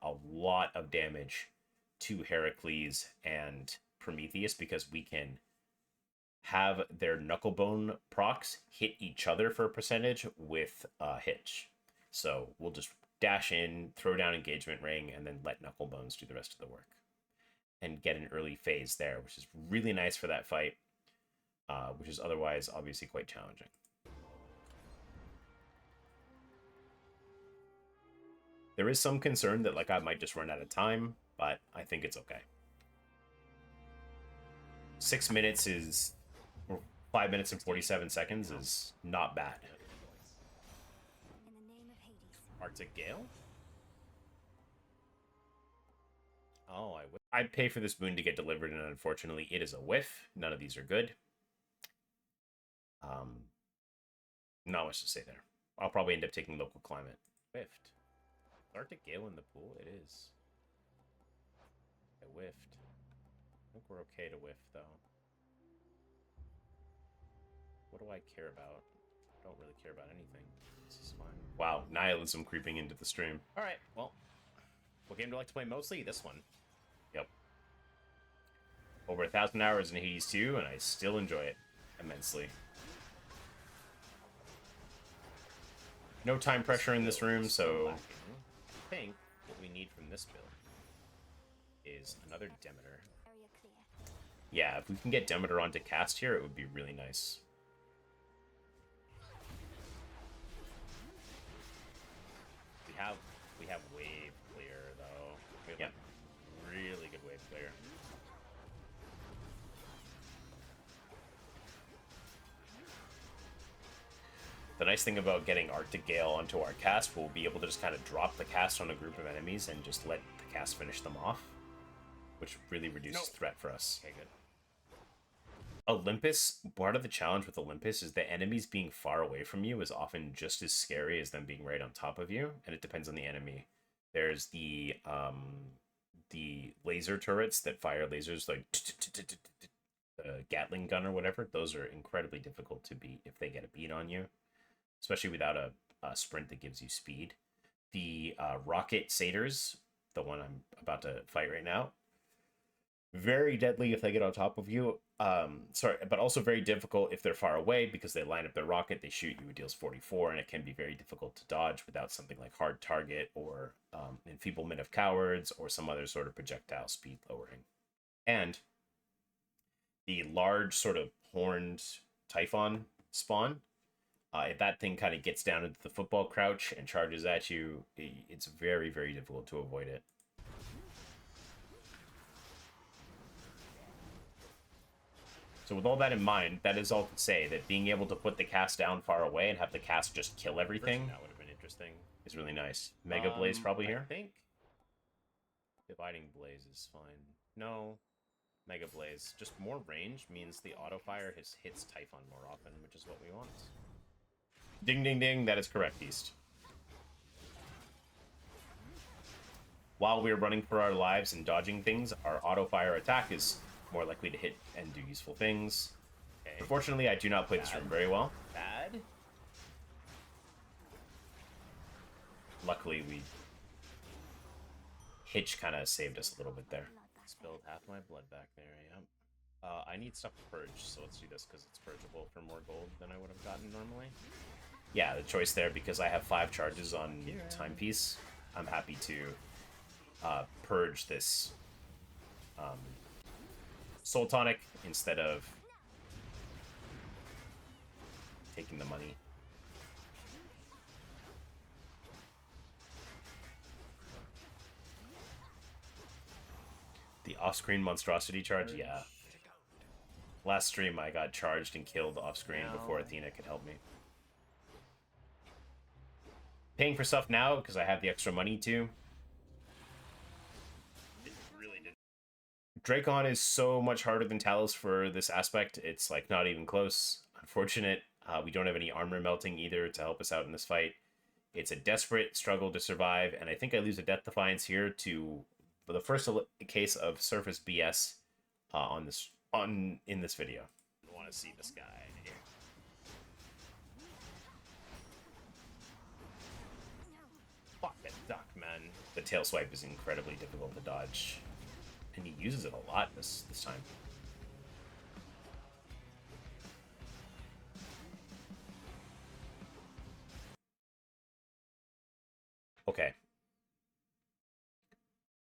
a lot of damage to Heracles and Prometheus, because we can have their Knucklebone procs hit each other for a percentage with Hitch. So we'll just dash in, throw down Engagement Ring, and then let Knucklebones do the rest of the work. And get an early phase there, which is really nice for that fight, which is otherwise obviously quite challenging. There is some concern that like I might just run out of time, but I think it's okay. 6 minutes is, or 5 minutes and 47 seconds is not bad. In the name of Hades. Arctic Gale? Oh, I'd pay for this boon to get delivered, and unfortunately it is a whiff. None of these are good. Not much to say there. I'll probably end up taking Local Climate. whiffed. Arctic Gale in the pool? It is. I whiffed. I think we're okay to whiff, though. What do I care about? I don't really care about anything. This is fine. Wow, nihilism creeping into the stream. Alright, well. What game do I like to play mostly? This one. Yep. Over 1,000 hours in Hades 2, and I still enjoy it immensely. No time pressure in this room, so... I think what we need from this build is another Demeter. Area clear. Yeah, if we can get Demeter onto cast here, it would be really nice. We have wave clear though. We have Yeah. like, really good wave clear. The nice thing about getting Arctic Gale onto our cast, we'll be able to just kind of drop the cast on a group of enemies and just let the cast finish them off, which really reduces threat for us. Okay, good. Olympus, part of the challenge with Olympus is that enemies being far away from you is often just as scary as them being right on top of you, and it depends on the enemy. There's the laser turrets that fire lasers, like the Gatling gun or whatever. Those are incredibly difficult to beat if they get a beat on you, especially without a sprint that gives you speed. The rocket satyrs, the one I'm about to fight right now, very deadly if they get on top of you. But also very difficult if they're far away, because they line up their rocket, they shoot you, it deals 44, and it can be very difficult to dodge without something like Hard Target or Enfeeblement of Cowards or some other sort of projectile speed lowering. And the large sort of horned Typhon spawn, if that thing kind of gets down into the football crouch and charges at you, it's very, very difficult to avoid it. So with all that in mind, that is all to say that being able to put the cast down far away and have the cast just kill everything That would have been interesting. is really nice. Mega Blaze probably here? I think Dividing Blaze is fine. No, Mega Blaze. Just more range means the auto fire hits Typhon more often, which is what we want. Ding, ding, ding. That is correct, East. While we're running for our lives and dodging things, our auto fire attack is more likely to hit and do useful things. Okay. Unfortunately, I do not play this room very well. Bad. Luckily, Hitch kind of saved us a little bit there. Spilled half my blood back there, yeah. I need stuff to purge, so let's do this because it's purgeable for more gold than I would have gotten normally. Yeah, the choice there, because I have 5 charges on Timepiece, I'm happy to purge this Soul Tonic instead of taking the money. The off-screen monstrosity charge, yeah. Last stream I got charged and killed off-screen before Athena could help me. Paying for stuff now because I have the extra money to. Dracon is so much harder than Talos for this aspect. It's like not even close. Unfortunate. We don't have any armor melting either to help us out in this fight. It's a desperate struggle to survive, and I think I lose a Death Defiance here to the first case of surface BS in this video. I want to see this guy here. Fuck that duck, man. The tail swipe is incredibly difficult to dodge, and he uses it a lot this time. Okay.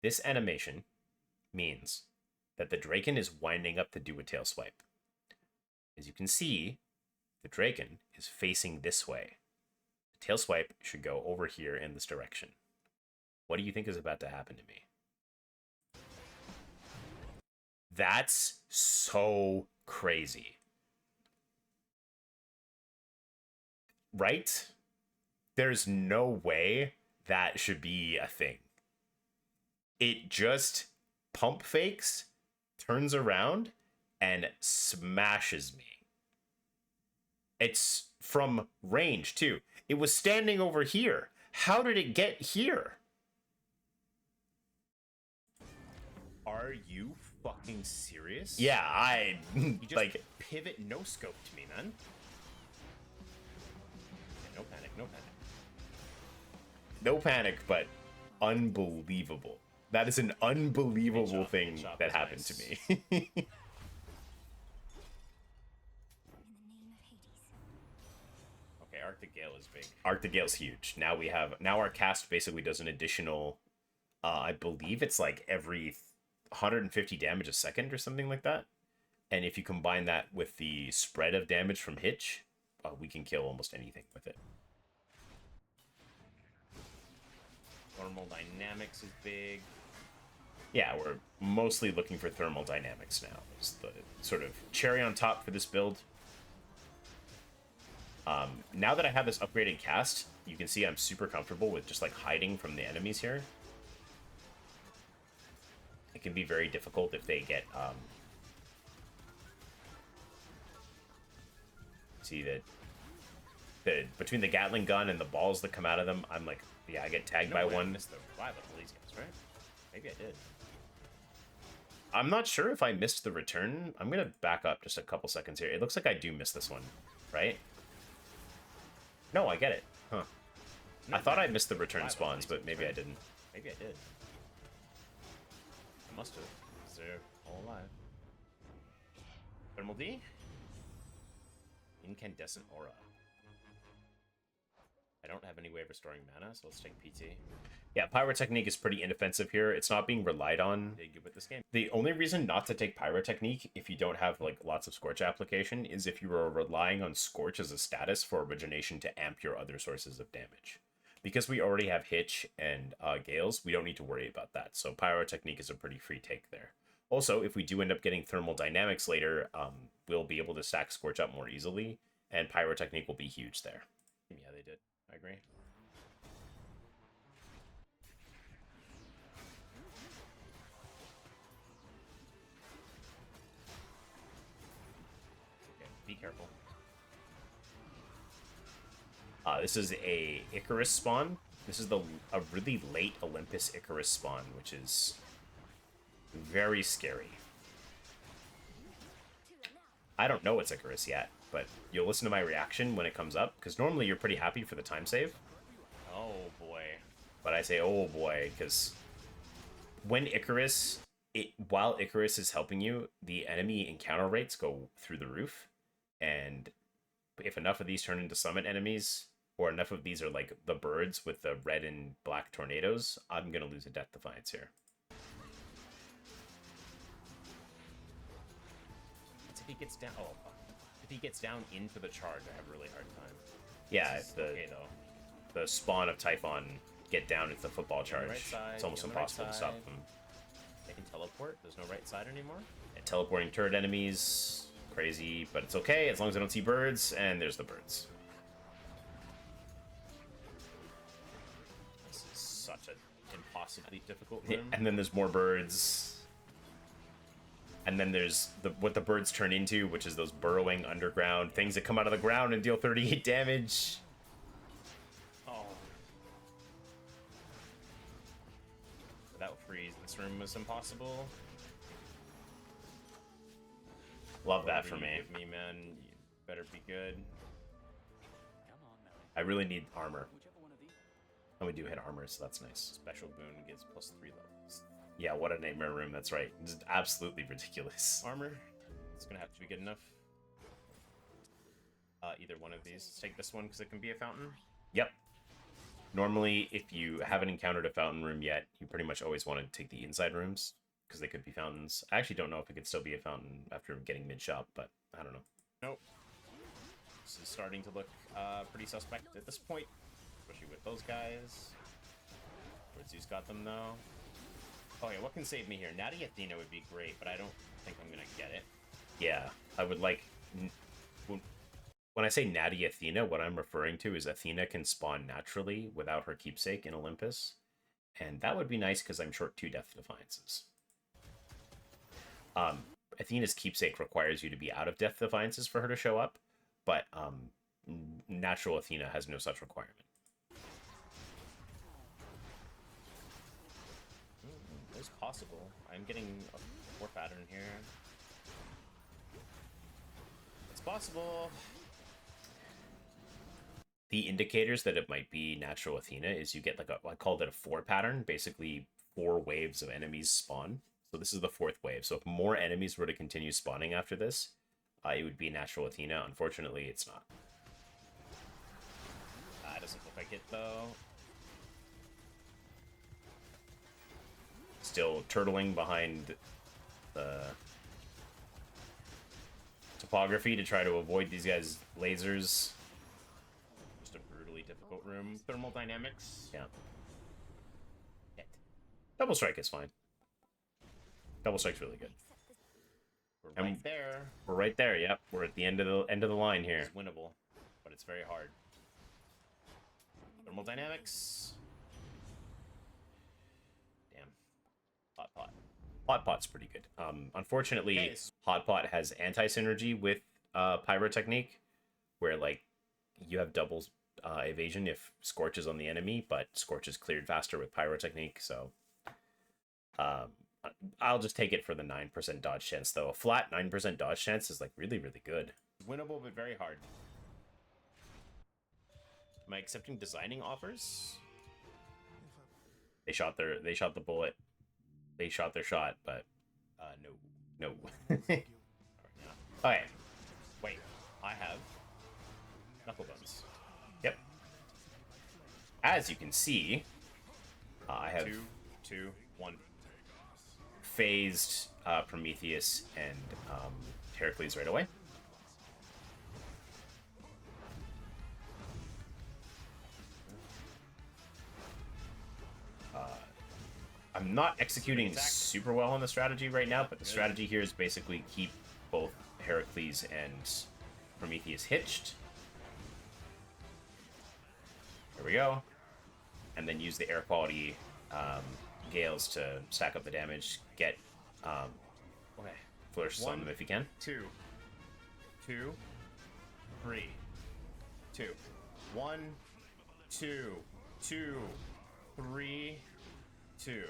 This animation means that the Draken is winding up to do a tail swipe. As you can see, the Draken is facing this way. The tail swipe should go over here in this direction. What do you think is about to happen to me? That's so crazy. Right? There's no way that should be a thing. It just pump fakes, turns around, and smashes me. It's from range, too. It was standing over here. How did it get here? Are you fucking serious? Yeah, You just like, pivot no-scoped me, man. Okay, no panic, no panic. no panic, but unbelievable. That is an unbelievable thing good job, that that's happened nice. to me. In the name of Hades. Okay, Arctic Gale is big. Arctic Gale's huge. Now our cast basically does an additional, I believe it's like every 150 damage a second or something like that. And if you combine that with the spread of damage from Hitch, we can kill almost anything with it. Thermal dynamics is big. Yeah, we're mostly looking for thermal dynamics now. It's the sort of cherry on top for this build. Now that I have this upgraded cast, you can see I'm super comfortable with just like hiding from the enemies here. It can be very difficult if they get see that between the Gatling gun and the balls that come out of them, I'm like, yeah, I get tagged by I one. missed the revival of these guys, right? Maybe I did. I'm not sure if I missed the return. I'm gonna back up just a couple seconds here. It looks like I do miss this one, right? No, I get it. Huh. No, I thought I no, missed the return revival spawns, of but these maybe I guys, right? didn't. Maybe I did. I must have, because they're all alive. Thermal D? Incandescent Aura. I don't have any way of restoring mana, so let's take PT. Yeah, Pyrotechnique is pretty inoffensive here. It's not being relied on. They good with this game. The only reason not to take Pyrotechnique if you don't have like lots of Scorch application is if you are relying on Scorch as a status for Origination to amp your other sources of damage. Because we already have Hitch and Gales, we don't need to worry about that. So Pyrotechnique is a pretty free take there. Also, if we do end up getting Thermal Dynamics later, we'll be able to stack Scorch up more easily, and Pyrotechnique will be huge there. Yeah, they did. I agree. Okay, be careful. This is a Icarus spawn. This is a really late Olympus Icarus spawn, which is very scary. I don't know it's Icarus yet, but you'll listen to my reaction when it comes up, because normally you're pretty happy for the time save. Oh boy. But I say, oh boy, because when Icarus, while Icarus is helping you, the enemy encounter rates go through the roof. And if enough of these turn into summit enemies, or enough of these are like the birds with the red and black tornadoes, I'm going to lose a Death Defiance here. It's if he gets down. Oh, fuck. If he gets down into the charge, I have a really hard time. Yeah, This is okay though. the spawn of Typhon get down into the football charge. Right side, It's almost on the right impossible to stop side. them. They can teleport. There's no right side anymore. And teleporting turret enemies, crazy, but it's okay as long as I don't see birds, and there's the birds. This is such an impossibly difficult Yeah, room. and then there's more birds. And then there's what the birds turn into, which is those burrowing underground things that come out of the ground and deal 38 damage. Oh. Without freeze, this room was impossible. Love that for Whatever me. you give me, man, you better be good. I really need armor. And we do hit armor, so that's nice. Special boon gives +3 levels. Yeah, what a nightmare room, that's right. It's absolutely ridiculous. Armor, it's gonna have to be good enough. Either one of these. Let's take this one because it can be a fountain. Yep. Normally, if you haven't encountered a fountain room yet, you pretty much always want to take the inside rooms, because they could be fountains. I actually don't know if it could still be a fountain after getting mid-shop, but I don't know. Nope. This is starting to look pretty suspect at this point, especially with those guys. Where's got them though? Okay, what can save me here? Natty Athena would be great, but I don't think I'm gonna get it. Yeah, I would like... When I say Natty Athena, what I'm referring to is Athena can spawn naturally without her keepsake in Olympus. And that would be nice because I'm short 2 Death Defiances. Athena's keepsake requires you to be out of Death Defiances for her to show up, but natural Athena has no such requirement. It's possible. I'm getting a 4 pattern here. It's possible. The indicators that it might be natural Athena is you get like I called it a 4 pattern, basically 4 waves of enemies spawn. So this is the 4th wave. So if more enemies were to continue spawning after this, it would be natural Athena. Unfortunately, it's not. That doesn't look like it though. Still turtling behind the topography to try to avoid these guys' lasers. Just a brutally difficult room. Thermal dynamics. Yeah. Hit. Double strike is fine. Double strike's really good. We're right there. We're right there. Yep, we're at the end of the line here. It's winnable, but it's very hard. Thermal dynamics. Damn. Hot pot. Hot pot's pretty good. Unfortunately, Okay. hot pot has anti-synergy with pyrotechnique, where like you have double evasion if Scorch is on the enemy, but Scorch is cleared faster with pyrotechnique. So, I'll just take it for the 9% dodge chance, though. A flat 9% dodge chance is like really, really good. Winnable, but very hard. Am I accepting designing offers? They shot the bullet. They shot their shot, but no. Alright, now. Okay. Wait, I have knuckle bones. Yep. As you can see, I have 2, 1. phased Prometheus and Heracles right away. I'm not executing super well on the strategy right now, but the strategy here is basically keep both Heracles and Prometheus hitched. There we go. And then use the air quality gales to stack up the damage. Get flourishes on them if you can. 2, 3, 2, 1, 2, 2, 3, 2.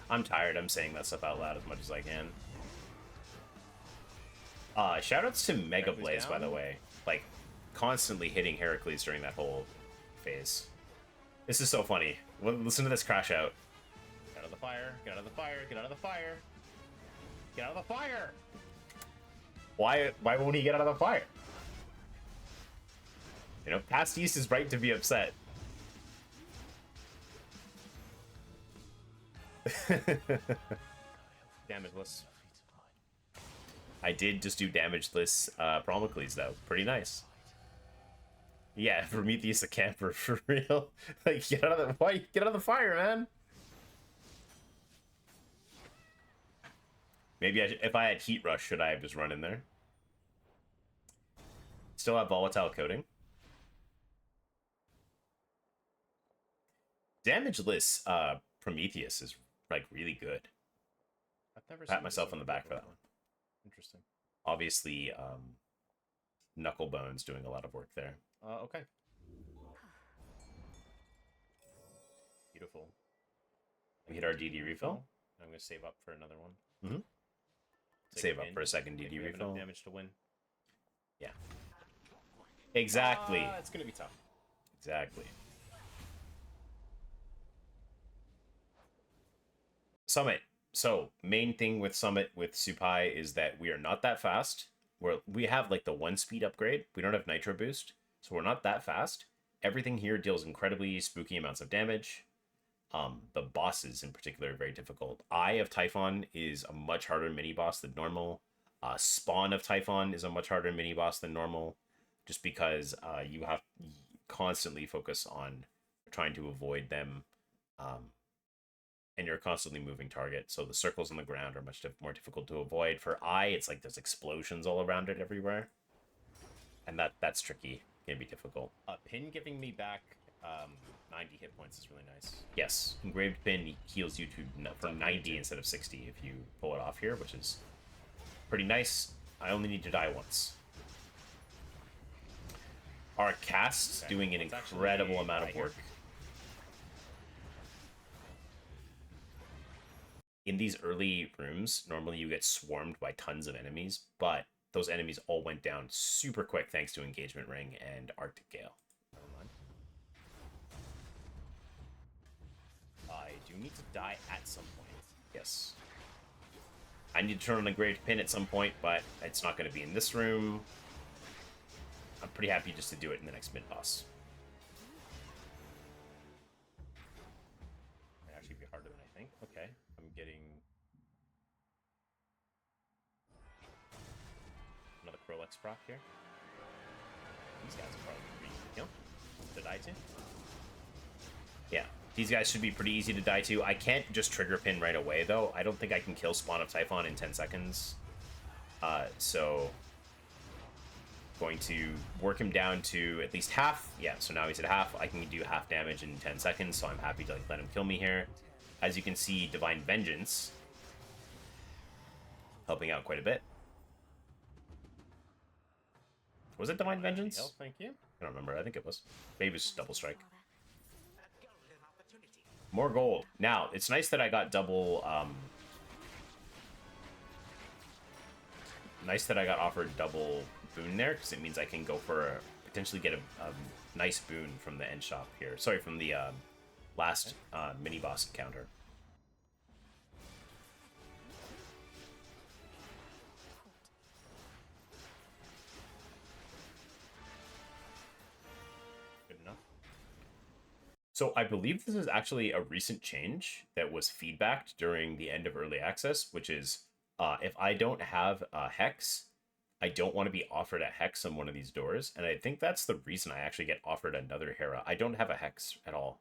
I'm tired. I'm saying that stuff out loud as much as I can. Shoutouts to Mega Blaze, by the way. Like, constantly hitting Heracles during that whole phase. This is so funny. Listen to this crash out. Get out of the fire, get out of the fire, get out of the fire. Get out of the fire! Why won't he get out of the fire? You know, Past East is right to be upset. Damageless. I did just do damageless Promocles, though. Pretty nice. Yeah, Prometheus a camper, for real. Like, get out of the fire, man! Maybe if I had Heat Rush, should I have just run in there? Still have Volatile Coating. Damageless Prometheus is, like, really good. I've never Pat seen myself this on the overview back of for that it. one. Interesting. Obviously, Knucklebone's doing a lot of work there. Okay. Beautiful. We hit our DD refill. I'm gonna save up for another one. Mm-hmm. Take Save a up pin. for a second Think DD we have enough refill. damage to win. Yeah. Exactly. It's gonna be tough. Exactly. Summit. So, main thing with Summit with Supay is that we are not that fast. We have like the 1 speed upgrade. We don't have Nitro Boost. So we're not that fast. Everything here deals incredibly spooky amounts of damage. The bosses in particular are very difficult. Eye of Typhon is a much harder mini boss than normal. Spawn of Typhon is a much harder mini boss than normal, just because you have to constantly focus on trying to avoid them, and you're constantly moving target. So the circles on the ground are much more difficult to avoid. For Eye, it's like there's explosions all around it everywhere, and that's tricky. Can be difficult. A pin giving me back 90 hit points is really nice. Yes, engraved pin heals you for 90 instead of 60 if you pull it off here, which is pretty nice. I only need to die once. Our cast's doing an incredible amount of work. In these early rooms, normally you get swarmed by tons of enemies, but those enemies all went down super quick thanks to Engagement Ring and Arctic Gale. Never mind. I do need to die at some point. Yes. I need to turn on a great pin at some point, but it's not going to be in this room. I'm pretty happy just to do it in the next mid-boss. Might actually be harder than I think. Okay, I'm getting another Prolex proc here. These guys are probably pretty easy to kill. To die to. Yeah, these guys should be pretty easy to die to. I can't just trigger pin right away, though. I don't think I can kill Spawn of Typhon in 10 seconds. So going to work him down to at least half. Yeah, so now he's at half. I can do half damage in 10 seconds, so I'm happy to let him kill me here. As you can see, Divine Vengeance helping out quite a bit. Was it Divine Vengeance? Oh, thank you. I don't remember. I think it was. Maybe it was Double Strike. More gold. Now, it's nice that I got double... nice that I got offered double boon there, because it means I can go for potentially get a nice boon from the end shop here. Sorry, from the last mini boss encounter. Good enough. So I believe this is actually a recent change that was feedbacked during the end of early access, which is if I don't have a Hex, I don't want to be offered a Hex on one of these doors. And I think that's the reason I actually get offered another Hera. I don't have a Hex at all.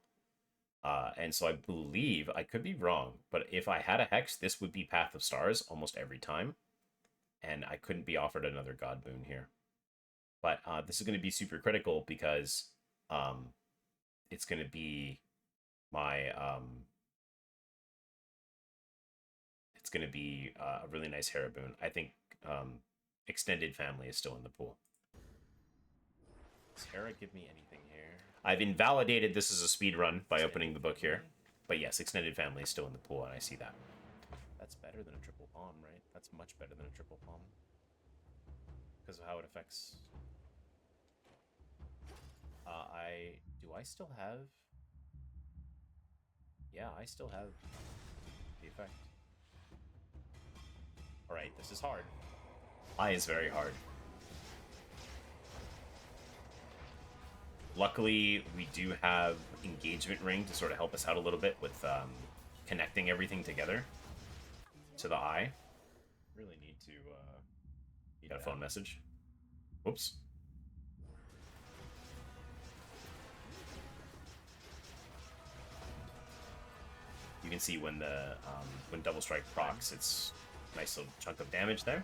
And so I believe, I could be wrong, but if I had a Hex, this would be Path of Stars almost every time. And I couldn't be offered another God Boon here. But this is going to be super critical because it's going to be my... it's going to be a really nice Hera boon. I think Extended Family is still in the pool. Does Hera give me anything here? I've invalidated this as a speed run by opening the book here. But yes, Extended Family is still in the pool, and I see that. That's better than a triple palm, right? That's much better than a triple palm. Because of how it affects... Do I still have... Yeah, I still have the effect. Alright, this is hard. Eye is very hard. Luckily, we do have Engagement Ring to sort of help us out a little bit with connecting everything together to the eye. Really need to... Got a phone message. Whoops. You can see when the when Double Strike procs, it's a nice little chunk of damage there.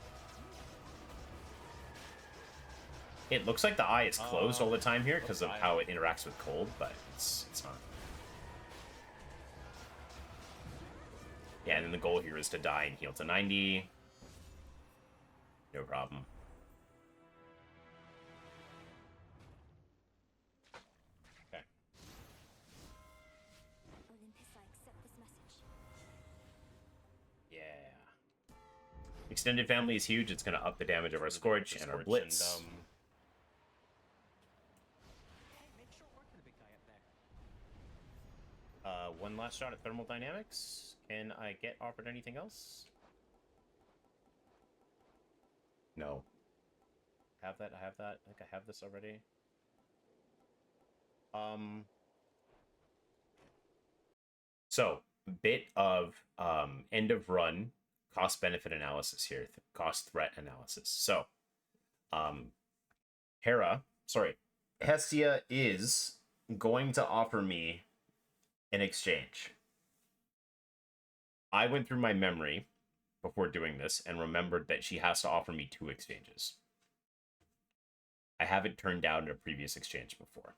It looks like the eye is closed all the time here because of how it interacts with cold, but it's not. Yeah, and then the goal here is to die and heal to 90. No problem. Okay. Olympus, I accept this message. Yeah. Extended family is huge. It's going to up the damage of our Scorch and our Blitz. And, one last shot at thermodynamics. Can I get offered anything else? No. Have that, I have that. I think I have this already. So, bit of end of run cost benefit analysis here, cost threat analysis. So, Hestia is going to offer me an exchange. I went through my memory before doing this and remembered that she has to offer me 2 exchanges. I haven't turned down a previous exchange before.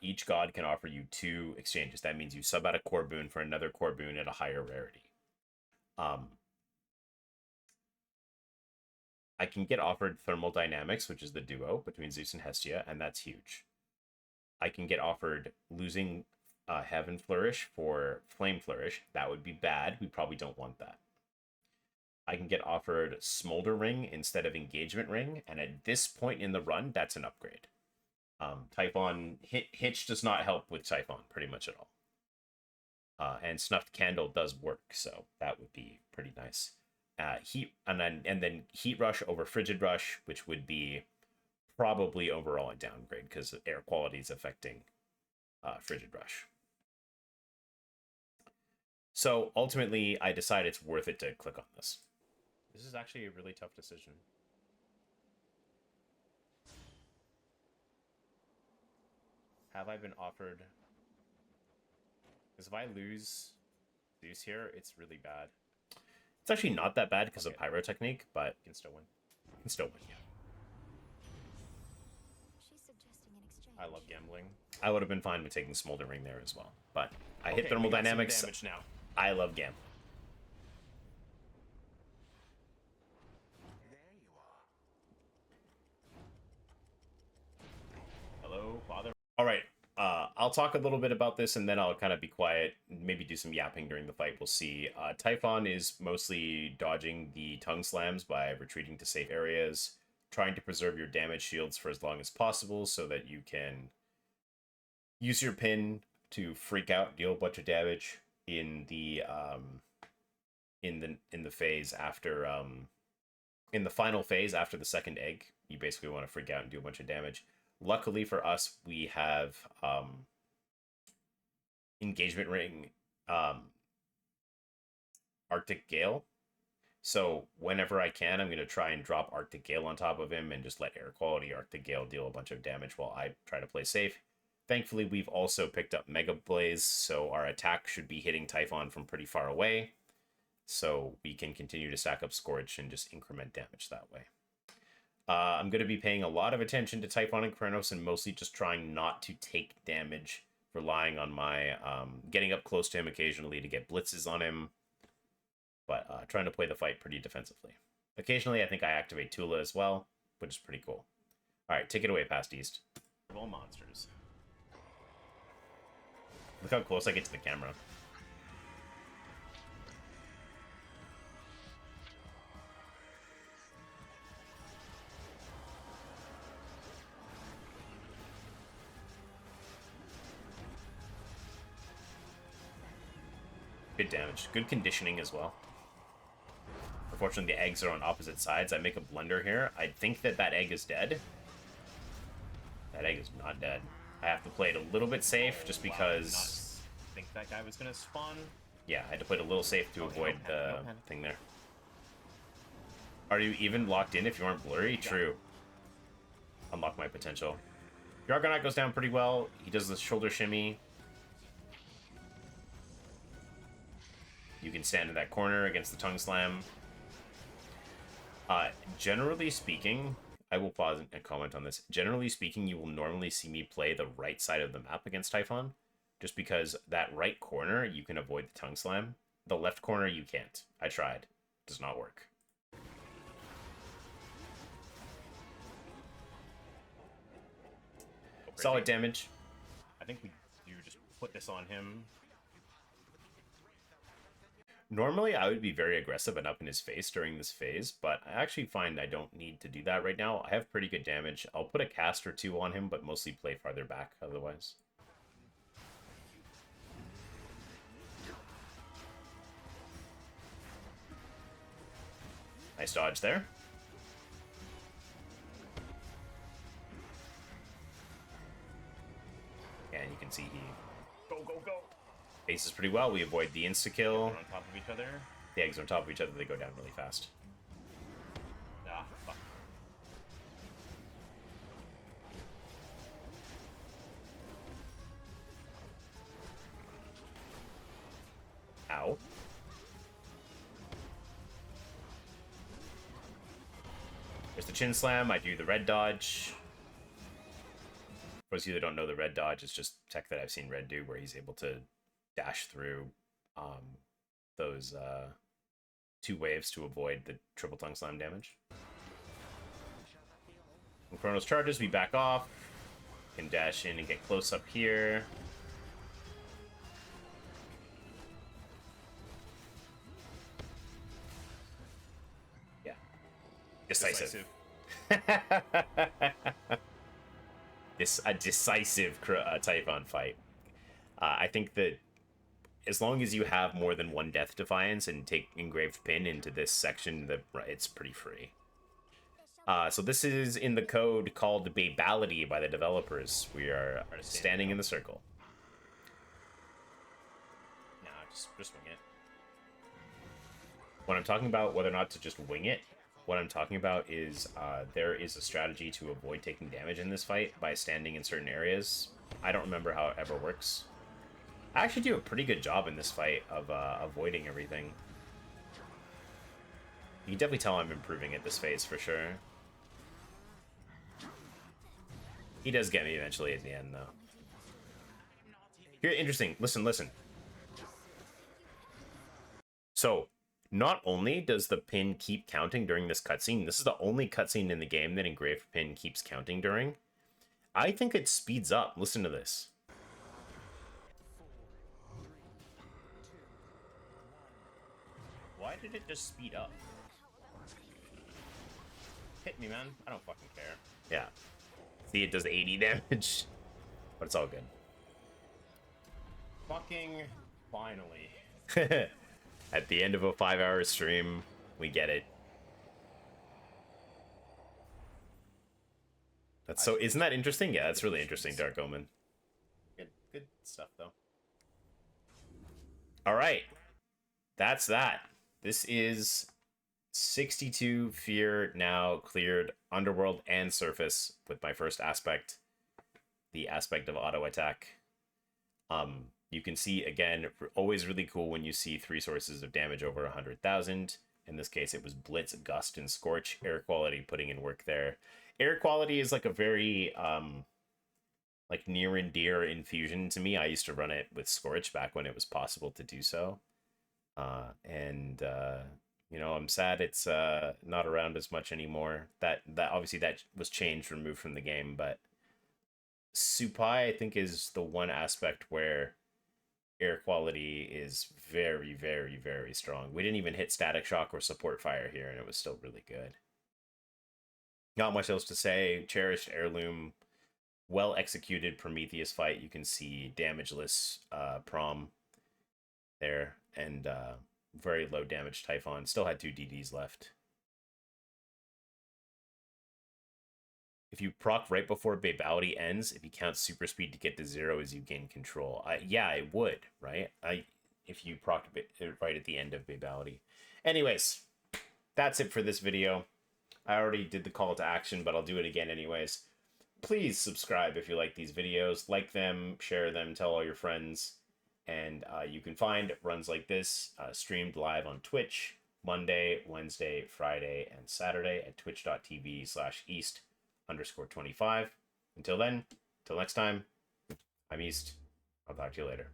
Each god can offer you 2 exchanges. That means you sub out a core boon for another core boon at a higher rarity. I can get offered thermodynamics, which is the duo between Zeus and Hestia, and that's huge. I can get offered losing Heaven Flourish for Flame Flourish. That would be bad. We probably don't want that. I can get offered Smolder Ring instead of Engagement Ring, and at this point in the run, that's an upgrade. Typhon Hitch does not help with Typhon pretty much at all. And Snuffed Candle does work, so that would be pretty nice. Heat and then Heat Rush over Frigid Rush, which would be probably overall a downgrade because air quality is affecting Frigid Rush. So ultimately, I decide it's worth it to click on this. This is actually a really tough decision. Have I been offered? Because if I lose Zeus here, it's really bad. It's actually not that bad because of Pyrotechnique, but You can still win. you can still win, yeah. She's suggesting an exchange. I love gambling. I would have been fine with taking Smolder Ring there as well, but I hit Okay, we got some thermodynamics. damage now. I love gambling. Hello, father. All right, I'll talk a little bit about this and then I'll kind of be quiet, maybe do some yapping during the fight. We'll see. Typhon is mostly dodging the tongue slams by retreating to safe areas, trying to preserve your damage shields for as long as possible so that you can use your pin to freak out, deal a bunch of damage in the phase after in the final phase after the second egg. You basically want to freak out and do a bunch of damage. Luckily for us, we have Engagement Ring, Arctic Gale. So whenever I can, I'm going to try and drop Arctic Gale on top of him and just let air quality Arctic Gale deal a bunch of damage while I try to play safe. Thankfully, we've also picked up Mega Blaze, so our attack should be hitting Typhon from pretty far away. So we can continue to stack up Scorch and just increment damage that way. I'm going to be paying a lot of attention to Typhon and Kronos and mostly just trying not to take damage, relying on my getting up close to him occasionally to get blitzes on him, but trying to play the fight pretty defensively. Occasionally, I think I activate Toula as well, which is pretty cool. All right, take it away, Past East. All monsters. Look how close I get to the camera. Good damage. Good conditioning as well. Unfortunately, the eggs are on opposite sides. I make a blunder here. I think that egg is dead. That egg is not dead. I have to play it a little bit safe just because... I think that guy was going to spawn. Yeah, I had to play it a little safe to avoid no the panic. thing there. Are you even locked in if you aren't blurry? Yeah. True. Unlock my potential. Your Argonaut goes down pretty well. He does the shoulder shimmy. You can stand in that corner against the tongue slam. Generally speaking, I will pause and comment on this. Generally speaking, you will normally see me play the right side of the map against Typhon. just because that right corner you can avoid the tongue slam. The left corner you can't. I tried. Does not work. Solid damage. I think we do just put this on him. Normally, I would be very aggressive and up in his face during this phase, but I actually find I don't need to do that right now. I have pretty good damage. I'll put a cast or two on him, but mostly play farther back otherwise. Nice dodge there. And you can see he Go. faces pretty well. We avoid the insta-kill. On top of each other. The eggs are on top of each other, they go down really fast. Ah, fuck. Ow. There's the chin slam. I do the red dodge. For those of you that don't know, the red dodge is just tech that I've seen Red do, where he's able to dash through those two waves to avoid the triple tongue slam damage. When Chronos charges, we back off. Can dash in and get close up here. Yeah. Decisive. This a decisive Typhon fight. I think that as long as you have more than one Death Defiance and take Engraved Pin into this section, it's pretty free. So this is in the code called Babality by the developers. We are standing in the circle. Nah, just wing it. When I'm talking about whether or not to just wing it, what I'm talking about is there is a strategy to avoid taking damage in this fight by standing in certain areas. I don't remember how it ever works. I actually do a pretty good job in this fight of avoiding everything. You can definitely tell I'm improving at this phase for sure. He does get me eventually at the end, though. Here, interesting. Listen. So, not only does the pin keep counting during this cutscene, this is the only cutscene in the game that Engraved Pin keeps counting during. I think it speeds up. Listen to this. Why did it just speed up? Hit me, man. I don't fucking care. Yeah. See, it does 80 damage. But it's all good. Fucking finally. At the end of a 5-hour stream, we get it. That's so. Isn't that interesting? Yeah, that's really interesting, Dark Omen. Good stuff, though. All right. That's that. This is 62 Fear now cleared Underworld and Surface with my first aspect, the aspect of auto attack. You can see, again, always really cool when you see 3 sources of damage over 100,000. In this case, it was Blitz, Gust, and Scorch. Air Quality putting in work there. Air Quality is like a very like near and dear infusion to me. I used to run it with Scorch back when it was possible to do so. You know, I'm sad it's not around as much anymore. That obviously that was changed, removed from the game, but Supay, I think, is the one aspect where air quality is very, very, very strong. We didn't even hit Static Shock or Support Fire here, and it was still really good. Not much else to say. Cherished Heirloom, well executed Prometheus fight. You can see damageless Prom there, and very low damage Typhon. Still had 2 DDs left. If you proc right before Babality ends, if you count super speed to get to 0 as you gain control. Yeah, it would, right? If you proc right at the end of Babality. Anyways, that's it for this video. I already did the call to action, but I'll do it again anyways. Please subscribe if you like these videos. Like them, share them, tell all your friends. And you can find runs like this streamed live on Twitch Monday, Wednesday, Friday, and Saturday at twitch.tv/east_25. Until then, till next time, I'm East. I'll talk to you later.